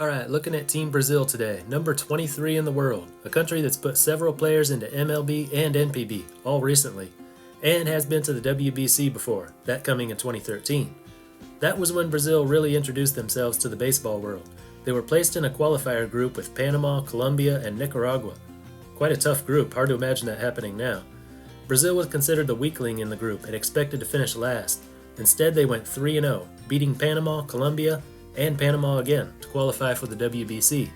Alright, looking at Team Brazil today, number 23 in the world, a country that's put several players into MLB and NPB, all recently, and has been to the WBC before, that coming in 2013. That was when Brazil really introduced themselves to the baseball world. They were placed in a qualifier group with Panama, Colombia, and Nicaragua. Quite a tough group, hard to imagine that happening now. Brazil was considered the weakling in the group and expected to finish last. Instead, they went 3-0, beating Panama, Colombia, and Panama again to qualify for the WBC.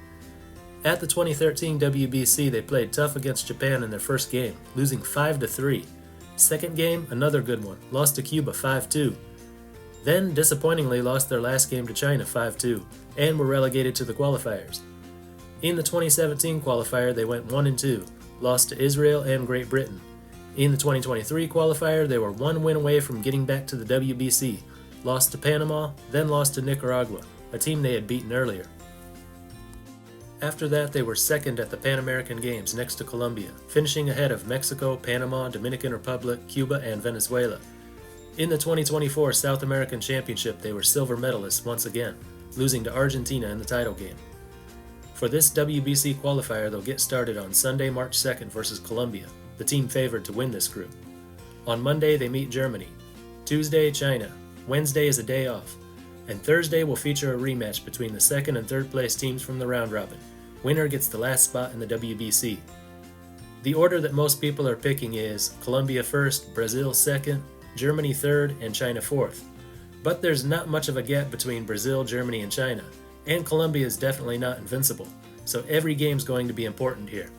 At the 2013 WBC, they played tough against Japan in their first game, losing 5-3. Second game, another good one, lost to Cuba 5-2. Then, disappointingly, lost their last game to China 5-2, and were relegated to the qualifiers. In the 2017 qualifier, they went 1-2, lost to Israel and Great Britain. In the 2023 qualifier, they were one win away from getting back to the WBC, lost to Panama, then lost to Nicaragua, a team they had beaten earlier. After that, they were second at the Pan American Games next to Colombia, finishing ahead of Mexico, Panama, Dominican Republic, Cuba, and Venezuela. In the 2024 South American Championship, they were silver medalists once again, losing to Argentina in the title game. For this WBC qualifier, they'll get started on Sunday, March 2nd versus Colombia, the team favored to win this group. On Monday, they meet Germany. Tuesday, China. Wednesday is a day off. And Thursday will feature a rematch between the second and third place teams from the round robin. Winner gets the last spot in the WBC. The order that most people are picking is Colombia first, Brazil second, Germany third, and China fourth. But there's not much of a gap between Brazil, Germany, and China, and Colombia is definitely not invincible, so every game's going to be important here.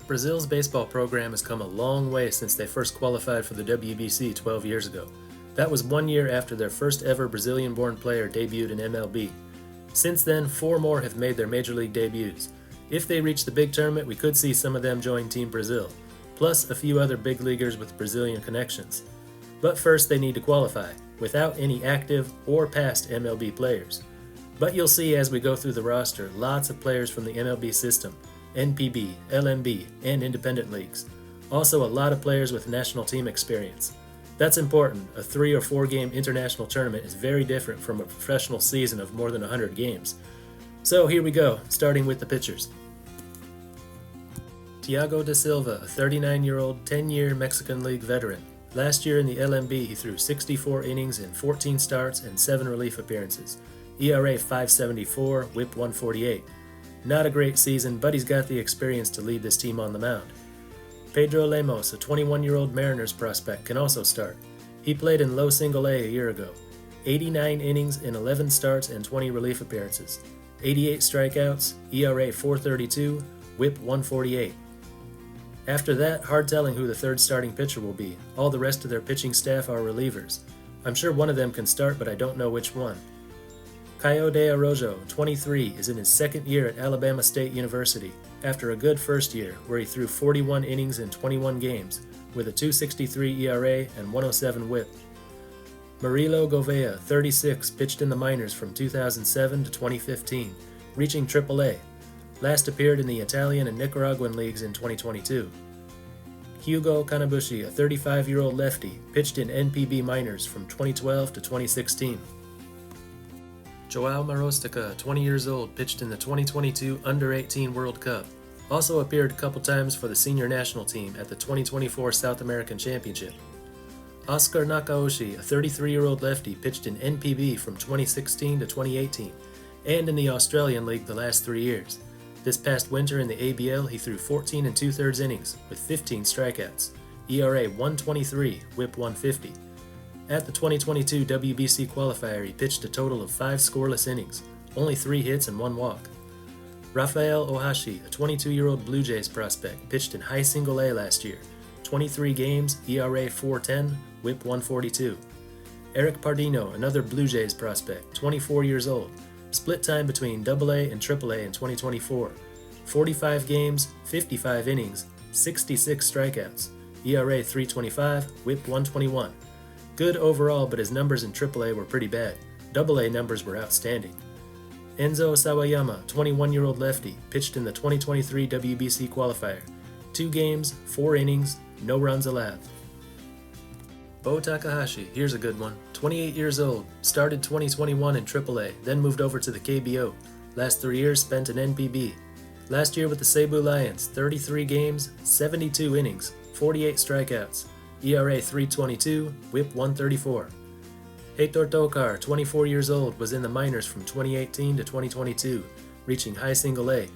Brazil's baseball program has come a long way since they first qualified for the WBC 12 years ago. That was 1 year after their first ever Brazilian-born player debuted in MLB. Since then, 4 more have made their major league debuts. If they reach the big tournament, we could see some of them join Team Brazil, plus a few other big leaguers with Brazilian connections. But first they need to qualify, without any active or past MLB players. But you'll see as we go through the roster, lots of players from the MLB system, NPB, LMB, and independent leagues. Also a lot of players with national team experience. That's important. A 3 or 4 game international tournament is very different from a professional season of more than 100 games. So here we go, starting with the pitchers. Thiago da Silva, a 39-year-old, 10-year Mexican League veteran. Last year in the LMB, he threw 64 innings in 14 starts and 7 relief appearances. ERA 5.74, WHIP 148. Not a great season, but he's got the experience to lead this team on the mound. Pedro Lemos, a 21-year-old Mariners prospect, can also start. He played in low single A year ago. 89 innings in 11 starts and 20 relief appearances. 88 strikeouts, ERA 4.32, WHIP 148. After that, hard telling who the third starting pitcher will be. All the rest of their pitching staff are relievers. I'm sure one of them can start, but I don't know which one. Caio de Arrojo, 23, is in his second year at Alabama State University, after a good first year where he threw 41 innings in 21 games, with a 2.63 ERA and 107 WHIP. Murilo Gouveia, 36, pitched in the minors from 2007 to 2015, reaching AAA. Last appeared in the Italian and Nicaraguan leagues in 2022. Hugo Kanabushi, a 35-year-old lefty, pitched in NPB minors from 2012 to 2016. Joao Marostica, 20 years old, pitched in the 2022 Under-18 World Cup. Also appeared a couple times for the senior national team at the 2024 South American Championship. Oscar Nakaoshi, a 33-year-old lefty, pitched in NPB from 2016 to 2018, and in the Australian League the last 3 years. This past winter in the ABL, he threw 14 2/3 innings with 15 strikeouts, ERA 1.23, WHIP 150. At the 2022 WBC qualifier, he pitched a total of 5 scoreless innings, only 3 hits and 1 walk. Rafael Ohashi, a 22-year-old Blue Jays prospect, pitched in high single A last year, 23 games, ERA 4.10, WHIP 142. Eric Pardino, another Blue Jays prospect, 24 years old, split time between AA and AAA in 2024, 45 games, 55 innings, 66 strikeouts, ERA 3.25, WHIP 121. Good overall, but his numbers in AAA were pretty bad. AA numbers were outstanding. Enzo Sawayama, 21-year-old lefty, pitched in the 2023 WBC qualifier. 2 games, 4 innings, no runs allowed. Bo Takahashi, here's a good one. 28 years old, started 2021 in AAA, then moved over to the KBO. Last 3 years spent in NPB. Last year with the Cebu Lions, 33 games, 72 innings, 48 strikeouts, ERA 3.22, WHIP 134. Heitor Tokar, 24 years old, was in the minors from 2018 to 2022, reaching high single A.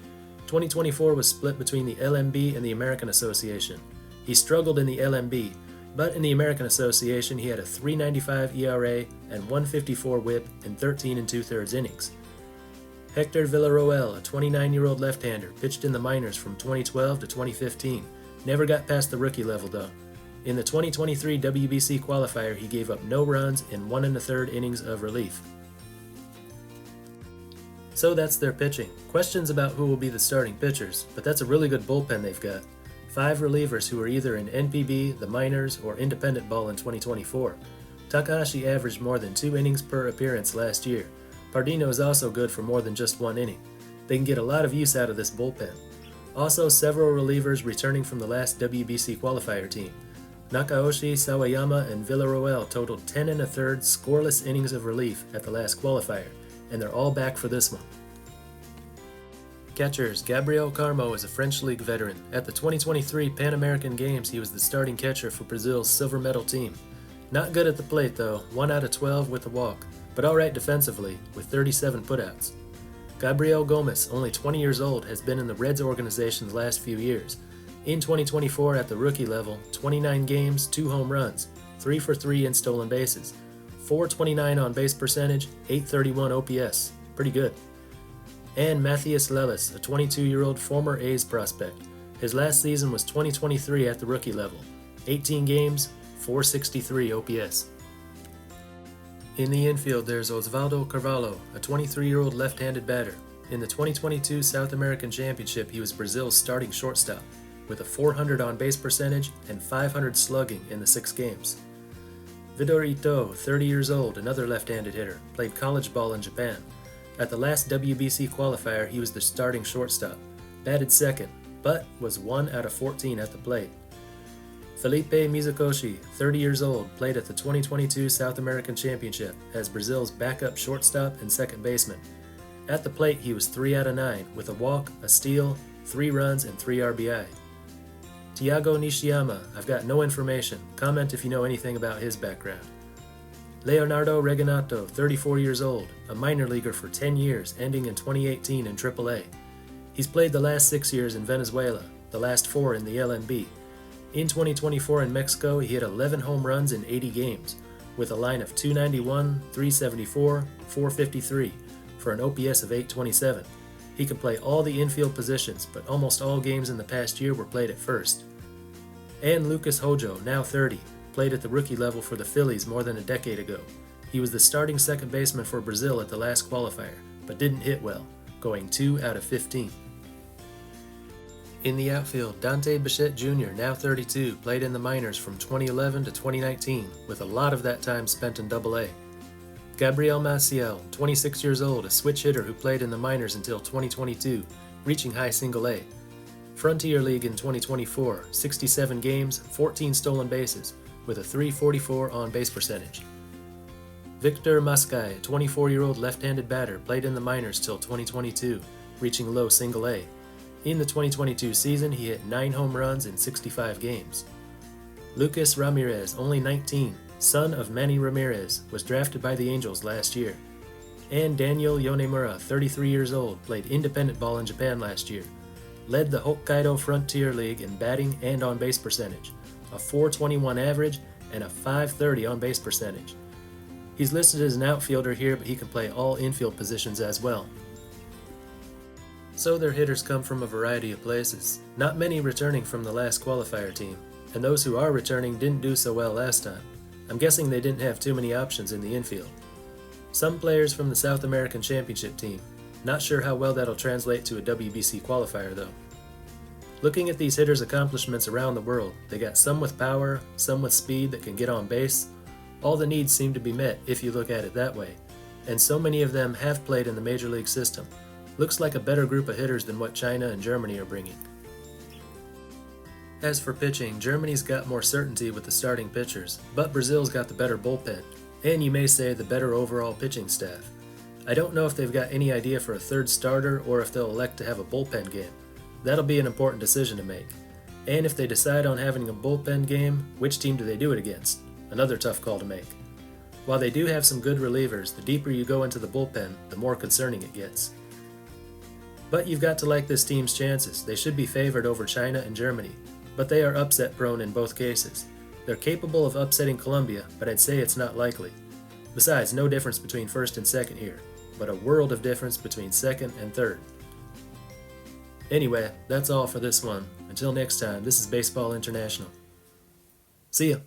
2024 was split between the LMB and the American Association. He struggled in the LMB, but in the American Association he had a 3.95 ERA and 1.54 WHIP in 13 2/3 innings. Hector Villarroel, a 29-year-old left-hander, pitched in the minors from 2012 to 2015. Never got past the rookie level though. In the 2023 WBC qualifier, he gave up no runs in 1 1/3 innings of relief. So that's their pitching. Questions about who will be the starting pitchers, but that's a really good bullpen they've got. 5 relievers who are either in NPB, the minors, or independent ball in 2024. Takahashi averaged more than 2 innings per appearance last year. Pardino is also good for more than just 1 inning. They can get a lot of use out of this bullpen. Also, several relievers returning from the last WBC qualifier team. Nakaoshi, Sawayama, and Villarroel totaled 10 1/3 scoreless innings of relief at the last qualifier, and they're all back for this one. Catchers. Gabriel Carmo is a French League veteran. At the 2023 Pan American Games, he was the starting catcher for Brazil's silver medal team. Not good at the plate though, 1 out of 12 with a walk, but alright defensively, with 37 putouts. Gabriel Gomes, only 20 years old, has been in the Reds organization the last few years. In 2024 at the rookie level, 29 games, 2 home runs, 3 for 3 in stolen bases, 429 on base percentage, 831 OPS. Pretty good. And Matthias Lellis, a 22-year-old former A's prospect. His last season was 2023 at the rookie level. 18 games, 463 OPS. In the infield, there's Osvaldo Carvalho, a 23-year-old left-handed batter. In the 2022 South American Championship, he was Brazil's starting shortstop, with a 400 on-base percentage and 500 slugging in the 6 games. Vidor Ito, 30 years old, another left-handed hitter, played college ball in Japan. At the last WBC qualifier, he was the starting shortstop, batted second, but was 1 out of 14 at the plate. Felipe Mizukoshi, 30 years old, played at the 2022 South American Championship as Brazil's backup shortstop and second baseman. At the plate, he was 3 out of 9, with a walk, a steal, 3 runs, and 3 RBI. Tiago Nishiyama, I've got no information. Comment if you know anything about his background. Leonardo Reginato, 34 years old, a minor leaguer for 10 years, ending in 2018 in AAA. He's played the last 6 years in Venezuela, the last 4 in the LMB. In 2024 in Mexico, he hit 11 home runs in 80 games, with a line of 291, 374, 453, for an OPS of 827. He can play all the infield positions, but almost all games in the past year were played at first. And Lucas Hojo, now 30, played at the rookie level for the Phillies more than a decade ago. He was the starting second baseman for Brazil at the last qualifier, but didn't hit well, going 2 out of 15. In the outfield, Dante Bichette Jr., now 32, played in the minors from 2011 to 2019, with a lot of that time spent in Double-A. Gabriel Maciel, 26 years old, a switch hitter who played in the minors until 2022, reaching high single-A. Frontier League in 2024, 67 games, 14 stolen bases, with a 344 on-base percentage. Victor Mascai, a 24-year-old left-handed batter, played in the minors till 2022, reaching low single-A. In the 2022 season, he hit 9 home runs in 65 games. Lucas Ramirez, only 19, son of Manny Ramirez, was drafted by the Angels last year. And Daniel Yonemura, 33 years old, played independent ball in Japan last year. Led the Hokkaido Frontier League in batting and on-base percentage, a 421 average and a 530 on-base percentage. He's listed as an outfielder here, but he can play all infield positions as well. So their hitters come from a variety of places, not many returning from the last qualifier team, and those who are returning didn't do so well last time. I'm guessing they didn't have too many options in the infield. Some players from the South American Championship team, not sure how well that'll translate to a WBC qualifier though. Looking at these hitters' accomplishments around the world, they got some with power, some with speed that can get on base. All the needs seem to be met if you look at it that way, and so many of them have played in the Major League system. Looks like a better group of hitters than what China and Germany are bringing. As for pitching, Germany's got more certainty with the starting pitchers, but Brazil's got the better bullpen, and you may say the better overall pitching staff. I don't know if they've got any idea for a third starter or if they'll elect to have a bullpen game. That'll be an important decision to make. And if they decide on having a bullpen game, which team do they do it against? Another tough call to make. While they do have some good relievers, the deeper you go into the bullpen, the more concerning it gets. But you've got to like this team's chances. They should be favored over China and Germany, but they are upset prone in both cases. They're capable of upsetting Colombia, but I'd say it's not likely. Besides, no difference between first and second here, but a world of difference between second and third. Anyway, that's all for this one. Until next time, this is Baseball International. See ya!